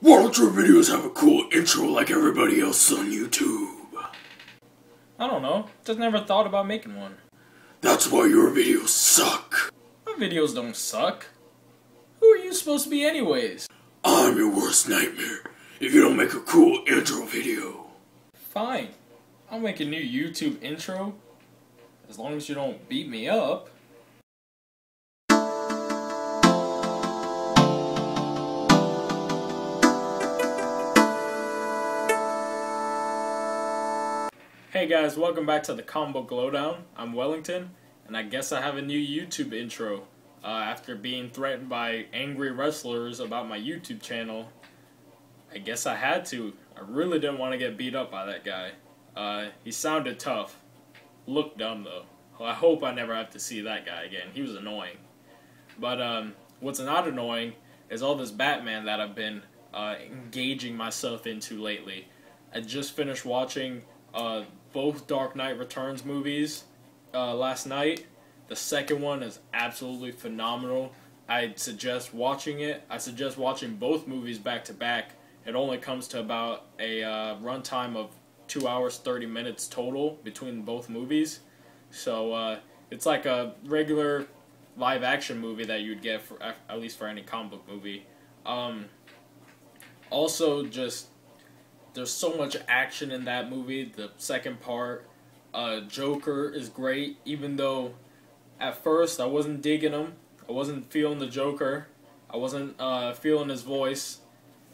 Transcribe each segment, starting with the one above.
Why don't your videos have a cool intro like everybody else on YouTube? I don't know. Just never thought about making one. That's why your videos suck. My videos don't suck. Who are you supposed to be anyways? I'm your worst nightmare if you don't make a cool intro video. Fine. I'll make a new YouTube intro. As long as you don't beat me up. Hey guys, welcome back to the Comic Book Lowdown. I'm Wellington, and I guess I have a new YouTube intro. After being threatened by angry wrestlers about my YouTube channel, I guess I had to. I really didn't want to get beat up by that guy. He sounded tough. Looked dumb though. Well, I hope I never have to see that guy again. He was annoying. But what's not annoying is all this Batman that I've been engaging myself into lately. I just finished watching both Dark Knight Returns movies last night. The second one is absolutely phenomenal. I'd suggest watching it. I suggest watching both movies back to back. It only comes to about a runtime of 2 hours 30 minutes total between both movies. So it's like a regular live action movie that you'd get for at least for any comic book movie. Also, just there's so much action in that movie. The second part, Joker is great, even though at first I wasn't digging him. I wasn't feeling the Joker. I wasn't feeling his voice.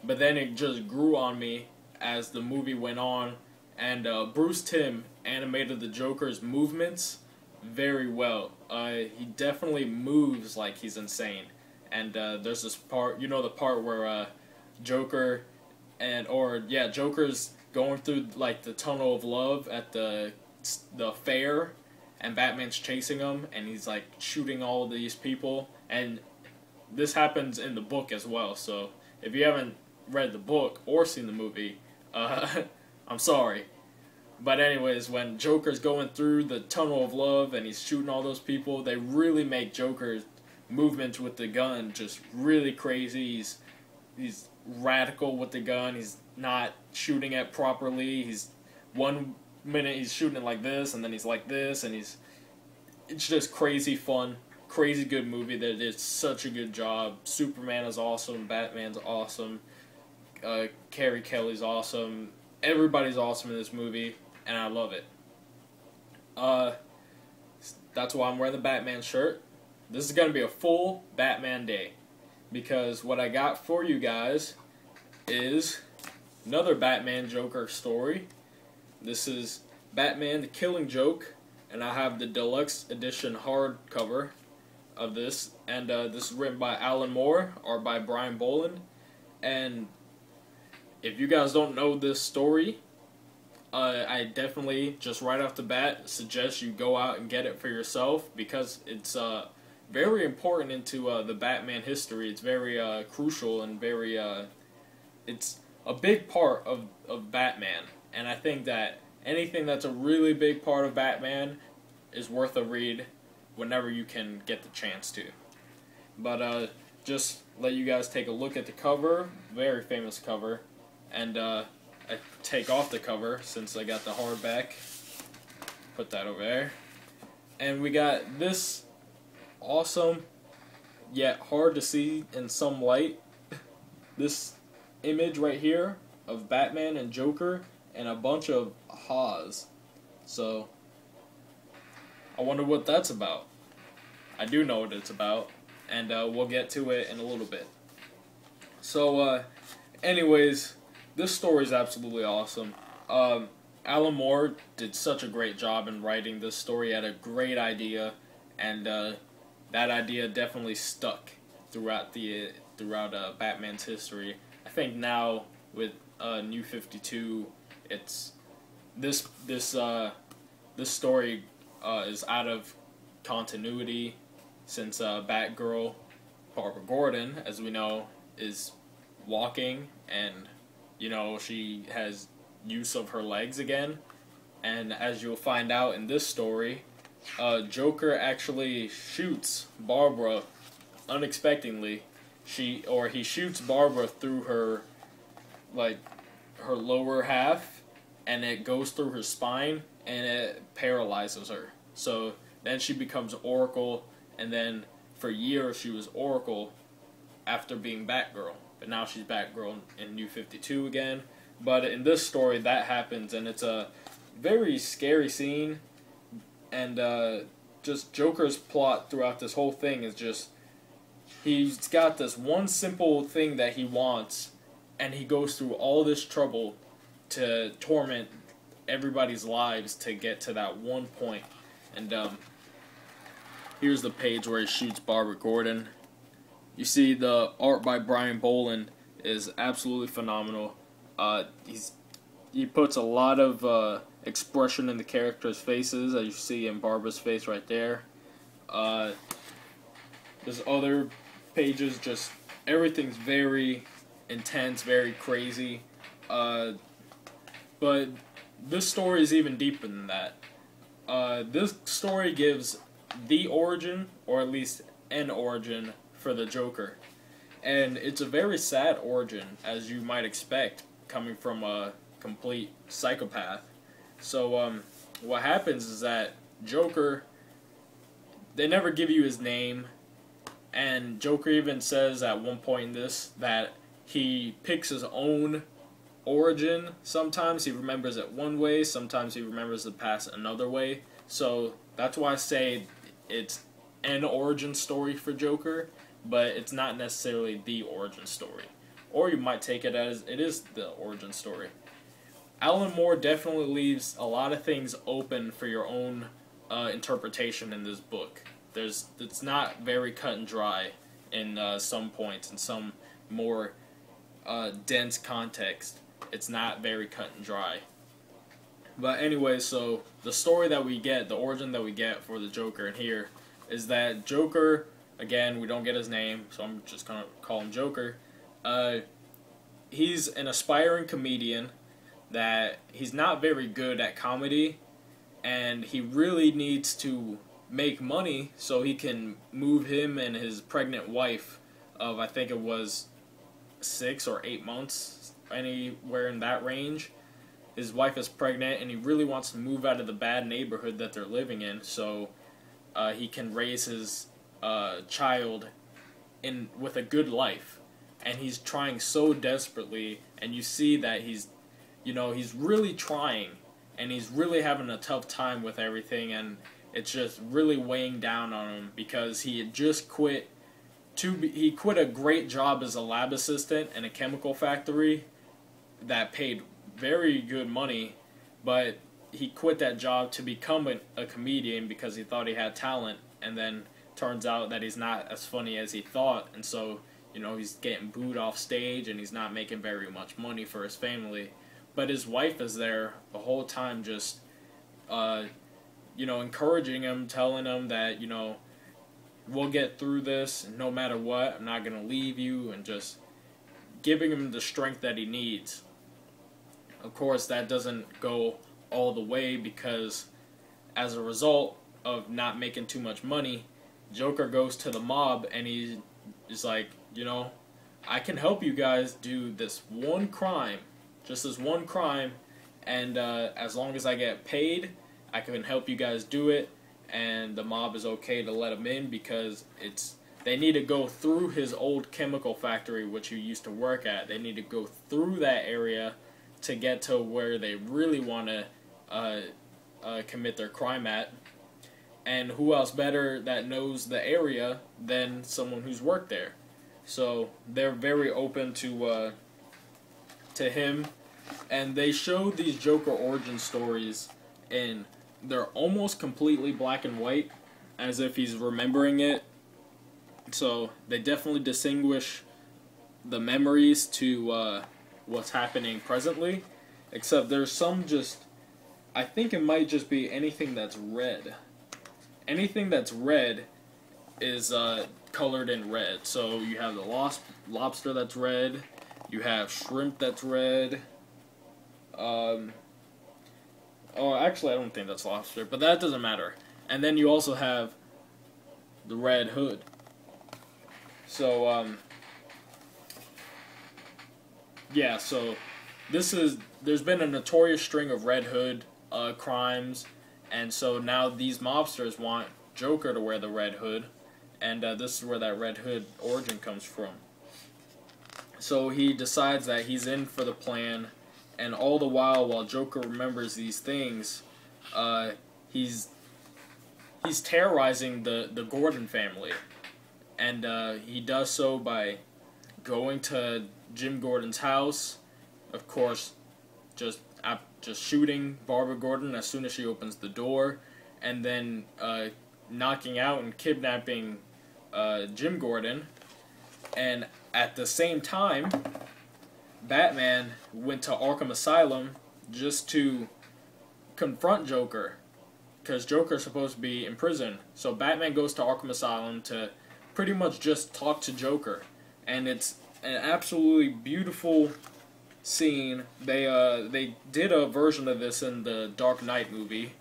But then it just grew on me as the movie went on. And Bruce Timm animated the Joker's movements very well. He definitely moves like he's insane. And there's this part, you know, the part where Joker's going through like the tunnel of love at the fair, and Batman's chasing him, and he's like shooting all of these people. And this happens in the book as well. So if you haven't read the book or seen the movie, I'm sorry. But anyways, when Joker's going through the tunnel of love and he's shooting all those people, they really make Joker's movements with the gun just really crazy. He's radical with the gun. He's not shooting it properly. He's 1 minute he's shooting it like this, and then he's like this, and it's just crazy fun, crazy good movie. They did such a good job. Superman is awesome. Batman's awesome. Carrie Kelly's awesome. Everybody's awesome in this movie, and I love it. That's why I'm wearing the Batman shirt. This is gonna be a full Batman day, because what I got for you guys is another Batman Joker story. This is Batman the Killing Joke, and I have the deluxe edition hardcover of this, and this is written by Alan Moore or by Brian Bolland. And if you guys don't know this story, I definitely, just right off the bat, suggest you go out and get it for yourself, because it's very important into the Batman history. It's very crucial and very it's a big part of Batman, and I think that anything that's a really big part of Batman is worth a read whenever you can get the chance to. But just let you guys take a look at the cover, very famous cover, and I take off the cover since I got the hardback. Put that over there, and we got this awesome yet hard to see in some light this image right here of Batman and Joker and a bunch of haws. So I wonder what that's about. I do know what it's about, and we'll get to it in a little bit. So anyways, this story is absolutely awesome. Alan Moore did such a great job in writing this story. He had a great idea, and that idea definitely stuck throughout Batman's history. I think now with New 52, it's this story is out of continuity, since Batgirl, Barbara Gordon, as we know, is walking, and you know, she has use of her legs again. And as you'll find out in this story, Joker actually shoots Barbara unexpectedly. He shoots Barbara through her like her lower half, and it goes through her spine and it paralyzes her. So then she becomes Oracle, and then for years she was Oracle after being Batgirl. But now she's Batgirl in New 52 again. But in this story, that happens, and it's a very scary scene. And just Joker's plot throughout this whole thing is just, he's got this one simple thing that he wants, and he goes through all this trouble to torment everybody's lives to get to that one point. And here's the page where he shoots Barbara Gordon. You see the art by Brian Bolland is absolutely phenomenal. He puts a lot of expression in the characters' faces, as you see in Barbara's face right there. There's other pages, just everything's very intense, very crazy. But this story is even deeper than that. This story gives the origin, or at least an origin, for the Joker. And it's a very sad origin, as you might expect, coming from a complete psychopath. So, what happens is that Joker, they never give you his name, and Joker even says at one point in this that he picks his own origin. Sometimes he remembers it one way, sometimes he remembers the past another way. So that's why I say it's an origin story for Joker, but it's not necessarily the origin story. Or you might take it as it is the origin story. Alan Moore definitely leaves a lot of things open for your own interpretation in this book. It's not very cut and dry in some points, in some more dense context. It's not very cut and dry. But anyway, so the story that we get, the origin that we get for the Joker in here, is that Joker, again, we don't get his name, so I'm just going to call him Joker. He's an aspiring comedian that he's not very good at comedy, and he really needs to make money so he can move him and his pregnant wife of, I think it was 6 or 8 months, anywhere in that range. His wife is pregnant, and he really wants to move out of the bad neighborhood that they're living in so he can raise his child with a good life. And he's trying so desperately, and you see that he's really trying, and he's really having a tough time with everything, and it's just really weighing down on him because he had just quit a great job as a lab assistant in a chemical factory that paid very good money, but he quit that job to become a comedian because he thought he had talent, and then turns out that he's not as funny as he thought, and so he's getting booed off stage, and he's not making very much money for his family. But his wife is there the whole time, just encouraging him, telling him that we'll get through this no matter what, I'm not gonna leave you, and just giving him the strength that he needs. Of course, that doesn't go all the way because as a result of not making too much money, Joker goes to the mob, and he is like, I can help you guys do this one crime, just this one crime, and as long as I get paid, I can help you guys do it. And the mob is okay to let him in because they need to go through his old chemical factory, which he used to work at. They need to go through that area to get to where they really want to commit their crime at. And who else better that knows the area than someone who's worked there? So they're very open to him, and they show these Joker origin stories, and they're almost completely black and white, as if he's remembering it. So they definitely distinguish the memories to what's happening presently, except there's some I think it might just be anything that's red. Anything that's red is colored in red. So you have the lobster that's red, you have shrimp that's red. Oh, actually, I don't think that's lobster, but that doesn't matter. And then you also have the Red Hood. So, Yeah, so there's been a notorious string of Red Hood crimes, and so now these mobsters want Joker to wear the Red Hood, and this is where that Red Hood origin comes from. So he decides that he's in for the plan, and all the while Joker remembers these things, he's terrorizing the Gordon family, and he does so by going to Jim Gordon's house, of course, just shooting Barbara Gordon as soon as she opens the door, and then knocking out and kidnapping Jim Gordon. And at the same time, Batman went to Arkham Asylum just to confront Joker, because Joker's supposed to be in prison. So Batman goes to Arkham Asylum to pretty much just talk to Joker, and it's an absolutely beautiful scene. They did a version of this in the Dark Knight movie,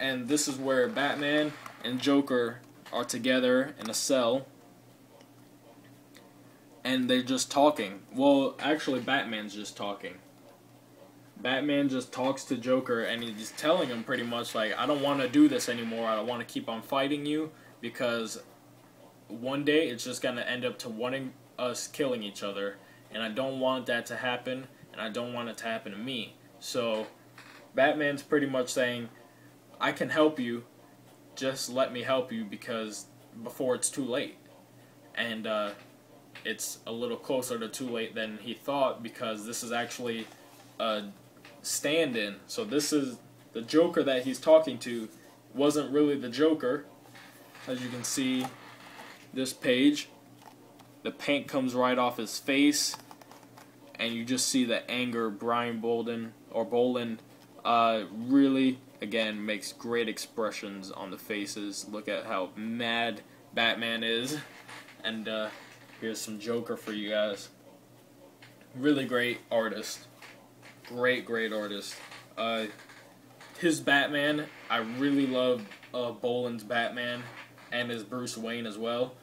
and this is where Batman and Joker are together in a cell, and they're just talking. Well, actually, Batman's just talking. Batman just talks to Joker, and he's telling him pretty much like, I don't want to do this anymore. I don't want to keep on fighting you, because one day it's just going to end up to wanting us killing each other, and I don't want that to happen, and I don't want it to happen to me. So Batman's pretty much saying, I can help you, just let me help you, because before it's too late. And it's a little closer to too late than he thought, because this is actually a stand-in. So this is the Joker that he's talking to wasn't really the Joker. As you can see, this page, the paint comes right off his face, and you just see the anger. Brian Bolland really, again, makes great expressions on the faces. Look at how mad Batman is. And here's some Joker for you guys. Really great artist. Great artist. His Batman, I really love Bolland's Batman, and his Bruce Wayne as well.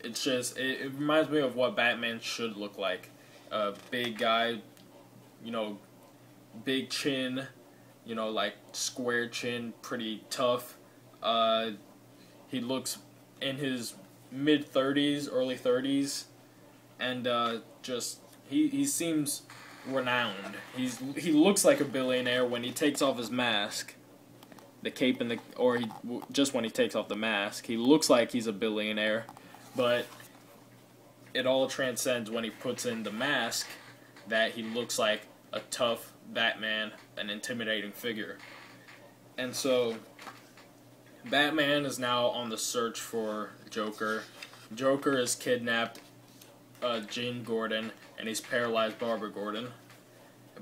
It's just, it reminds me of what Batman should look like. Big guy, big chin, like square chin, pretty tough. He looks in his mid-30s, early 30s, and he seems renowned. He looks like a billionaire when he takes off his mask. The cape and just when he takes off the mask, he looks like he's a billionaire, but it all transcends when he puts in the mask, that he looks like a tough Batman, an intimidating figure. And so Batman is now on the search for Joker. Joker has kidnapped Jim Gordon, and he's paralyzed Barbara Gordon.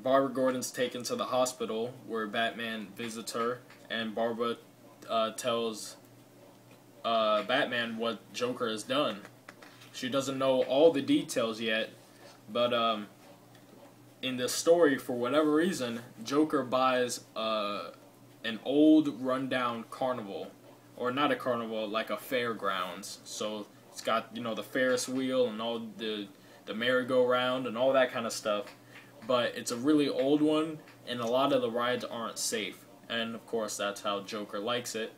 Barbara Gordon's taken to the hospital, where Batman visits her, and Barbara tells Batman what Joker has done. She doesn't know all the details yet, but in this story, for whatever reason, Joker buys an old rundown carnival, or not a carnival, like a fairgrounds. So it's got, the Ferris wheel and all the merry-go-round and all that kind of stuff. But it's a really old one, and a lot of the rides aren't safe. And of course, that's how Joker likes it.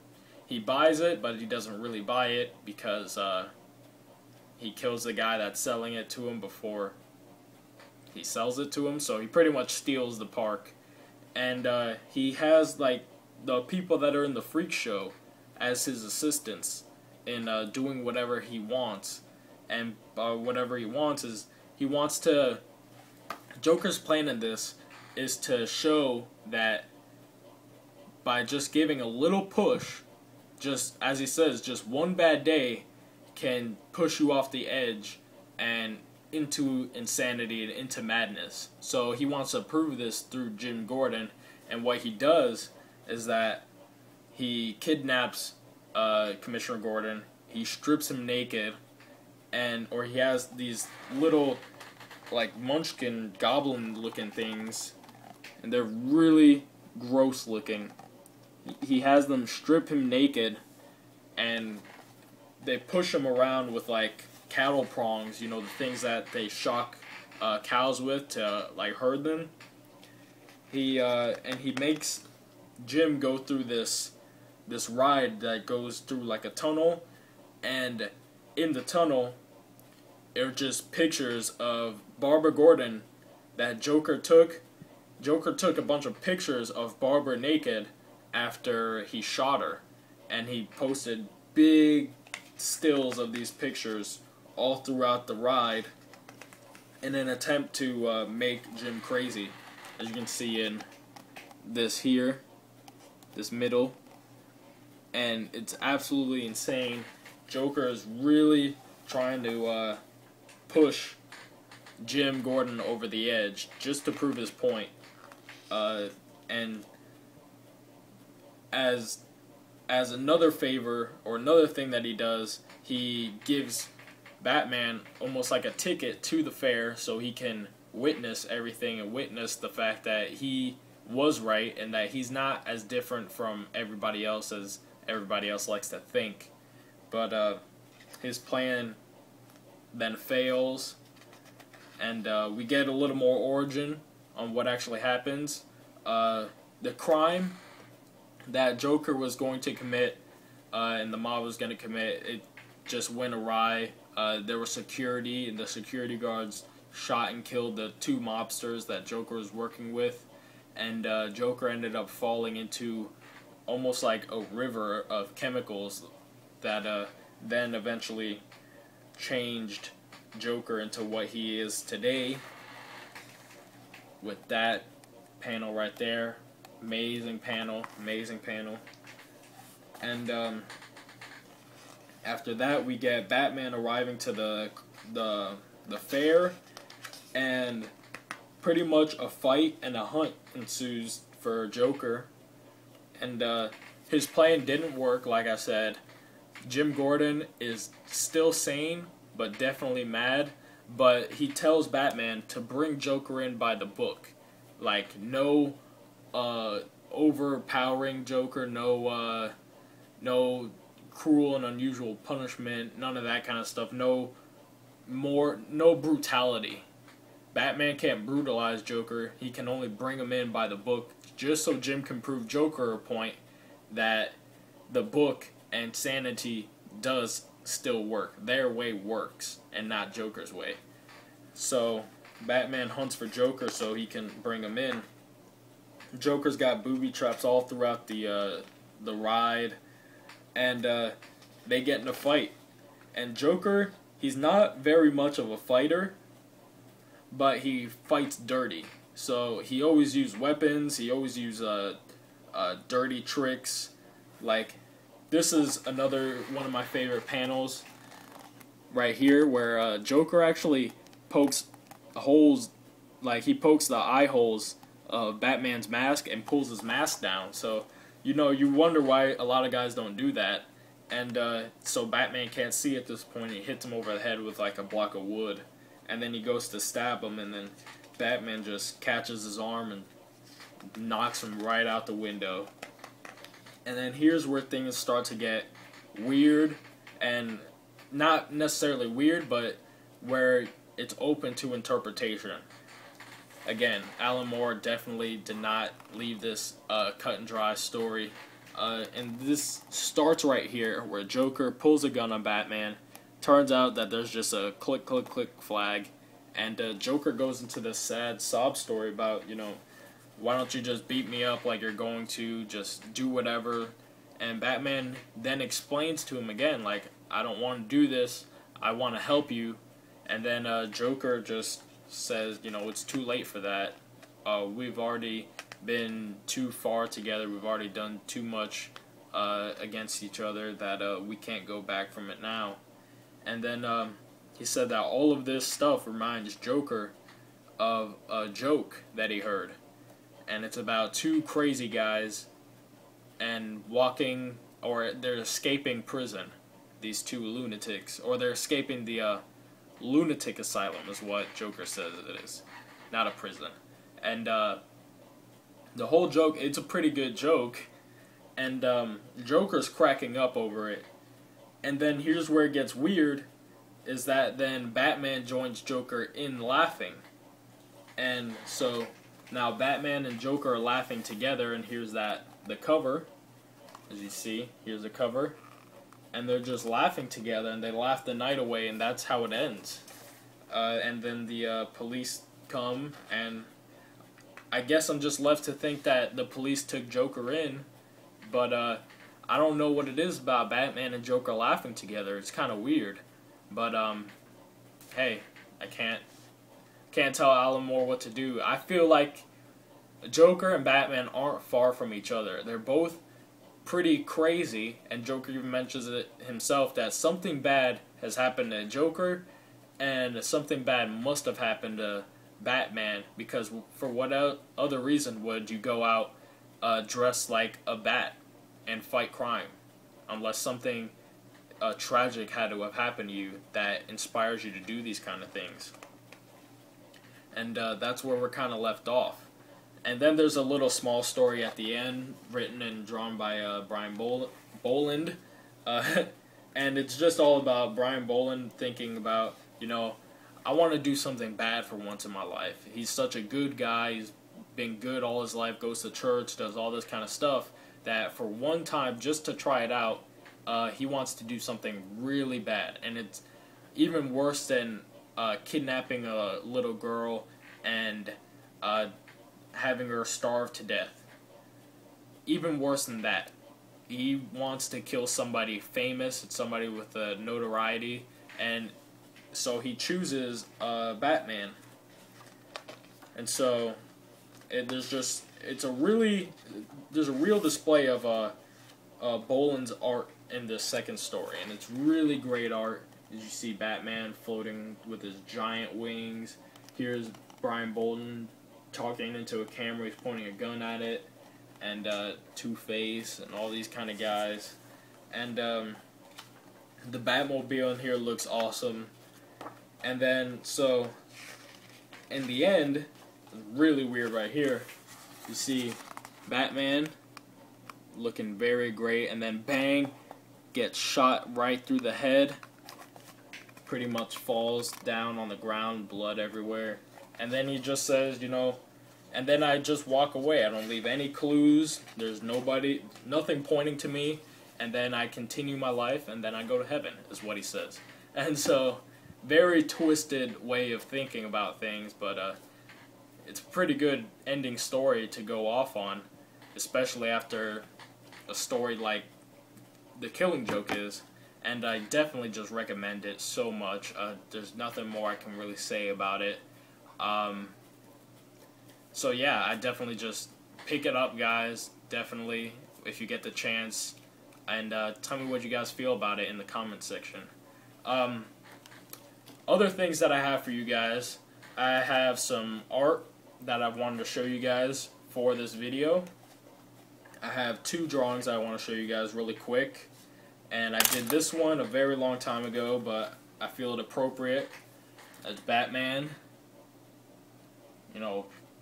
He buys it, but he doesn't really buy it, because he kills the guy that's selling it to him before he sells it to him. So he pretty much steals the park. And he has, like, the people that are in the freak show as his assistants in doing whatever he wants. And whatever he wants is, Joker's plan in this is to show that by just giving a little push, just as he says, just one bad day can push you off the edge and into insanity and into madness. So he wants to prove this through Jim Gordon, and what he does is that he kidnaps Commissioner Gordon, he strips him naked, or he has these little, like, munchkin goblin looking things, and they're really gross looking. He has them strip him naked, and they push him around with, like, cattle prongs, you know, the things that they shock cows with to like herd them. He makes Jim go through this ride that goes through like a tunnel, and in the tunnel are just pictures of Barbara Gordon that Joker took. Joker took a bunch of pictures of Barbara naked after he shot her, and he posted big stills of these pictures all throughout the ride in an attempt to make Jim crazy. As you can see in this here, this middle, and it's absolutely insane. Joker is really trying to push Jim Gordon over the edge just to prove his point. And as another favor, or another thing that he does, he gives Batman almost like a ticket to the fair so he can witness everything and witness the fact that he was right and that he's not as different from everybody else as everybody else likes to think. But his plan then fails, and we get a little more origin on what actually happens. The crime that Joker was going to commit and the mob was going to commit, it just went awry. There was security, and the security guards shot and killed the two mobsters that Joker was working with, and Joker ended up falling into almost like a river of chemicals that then eventually changed Joker into what he is today. With that panel right there, amazing panel. And after that, we get Batman arriving to the fair, and pretty much a fight and a hunt ensues for Joker. And his plan didn't work, like I said. Jim Gordon is still sane, but definitely mad. But he tells Batman to bring Joker in by the book. Like, no overpowering Joker, no cruel and unusual punishment, none of that kind of stuff. No brutality. Batman can't brutalize Joker. He can only bring him in by the book, just so Jim can prove Joker a point that the book and sanity does still work. Their way works, and not Joker's way. So Batman hunts for Joker so he can bring him in. Joker's got booby traps all throughout the ride, and they get in a fight. And Joker, he's not very much of a fighter, but he fights dirty. So he always uses weapons. He always uses dirty tricks. Like, this is another one of my favorite panels right here, where Joker actually pokes holes, like he pokes the eye holes of Batman's mask and pulls his mask down. So, you know, you wonder why a lot of guys don't do that. And so Batman can't see at this point. He hits him over the head with like a block of wood. And then he goes to stab him, and then Batman just catches his arm and knocks him right out the window. And then here's where things start to get weird, and not necessarily weird, but where it's open to interpretation. Again, Alan Moore definitely did not leave this cut and dry story. And this starts right here, where Joker pulls a gun on Batman. Turns out that there's just a click, click, click flag. And Joker goes into this sad sob story about, you know, why don't you just beat me up like you're going to, just do whatever. And Batman then explains to him again, like, I don't want to do this, I want to help you. And then Joker just says, you know, it's too late for that. We've already been too far together, we've already done too much against each other that we can't go back from it now. And then he said that all of this stuff reminds Joker of a joke that he heard. And it's about two crazy guys and walking, or they're escaping prison, these two lunatics. Or they're escaping the lunatic asylum is what Joker says it is, not a prison. And the whole joke, it's a pretty good joke. And Joker's cracking up over it. And then here's where it gets weird. is that then Batman joins Joker in laughing. And so now Batman and Joker are laughing together, and here's the cover. As you see, here's the cover. And they're just laughing together, and they laugh the night away, and that's how it ends. And then the police come, and I guess I'm just left to think that the police took Joker in, but I don't know what it is about Batman and Joker laughing together. It's kind of weird, but hey, I can't tell Alan Moore what to do. I feel like Joker and Batman aren't far from each other. They're both pretty crazy, and Joker even mentions it himself that something bad has happened to Joker, and something bad must have happened to Batman, because for what other reason would you go out dressed like a bat and fight crime, unless something tragic had to have happened to you that inspires you to do these kind of things. And that's where we're kind of left off. And then there's a little small story at the end, written and drawn by Brian Bolland. And it's just all about Brian Bolland thinking about, I want to do something bad for once in my life. He's such a good guy. He's been good all his life, goes to church, does all this kind of stuff, that for one time, just to try it out, he wants to do something really bad. And it's even worse than kidnapping a little girl and having her starve to death. Even worse than that. He wants to kill somebody famous, somebody with notoriety, and so he chooses Batman. And so there's a real display of Boland's art in this second story, and it's really great art. As you see Batman floating with his giant wings. Here's Brian Bolland talking into a camera. He's pointing a gun at it, and Two-Face and all these kind of guys. And the Batmobile in here looks awesome. And then, so, in the end, really weird right here, you see Batman looking very great, and then bang, gets shot right through the head, pretty much falls down on the ground, blood everywhere. And then he just says, and then I just walk away. I don't leave any clues. There's nothing pointing to me. And then I continue my life, and then I go to heaven, is what he says. And so, very twisted way of thinking about things, but it's a pretty good ending story to go off on, especially after a story like The Killing Joke is. And I definitely just recommend it so much. There's nothing more I can really say about it. So yeah, I definitely just pick it up, guys. Definitely, if you get the chance. And tell me what you guys feel about it in the comment section. Other things that I have for you guys. I have some art that I wanted to show you guys for this video. I have two drawings I want to show you guys really quick. And I did this one a very long time ago, but I feel it appropriate. That's Batman,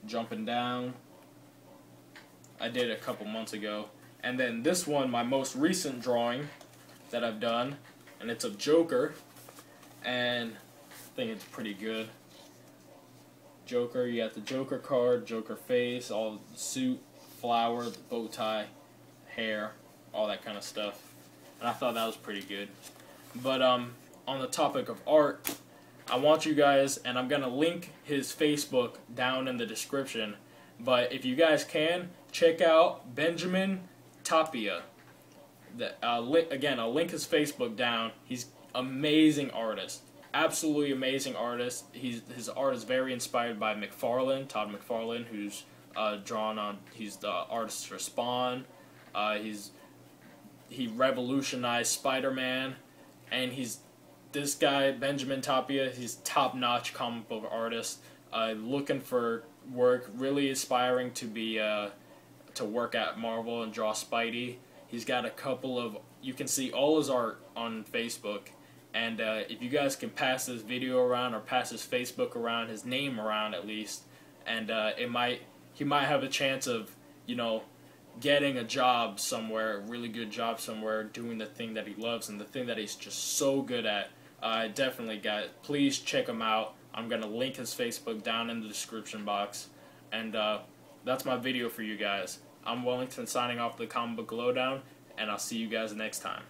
jumping down. I did it a couple months ago. And then this one, my most recent drawing that I've done, and it's of Joker. And I think it's pretty good. Joker, you got the Joker card, Joker face, all the suit, flower, the bow tie, hair, all that kind of stuff. And I thought that was pretty good. But on the topic of art, I want you guys, and I'm going to link his Facebook down in the description, but if you guys can, check out Benjamin Tapia. Again, I'll link his Facebook down. He's amazing artist. Absolutely amazing artist. His art is very inspired by Todd McFarlane, who's he's the artist for Spawn. He revolutionized Spider-Man, and this guy, Benjamin Tapia, he's top-notch comic book artist, looking for work, really aspiring to be to work at Marvel and draw Spidey. He's got a couple of, you can see all his art on Facebook, and if you guys can pass this video around or pass his Facebook around, his name around at least, and he might have a chance of, getting a job somewhere, a really good job somewhere, doing the thing that he loves and the thing that he's just so good at, Definitely, guys, please check him out. I'm going to link his Facebook down in the description box. And that's my video for you guys. I'm Wellington signing off the Comic Book Lowdown, and I'll see you guys next time.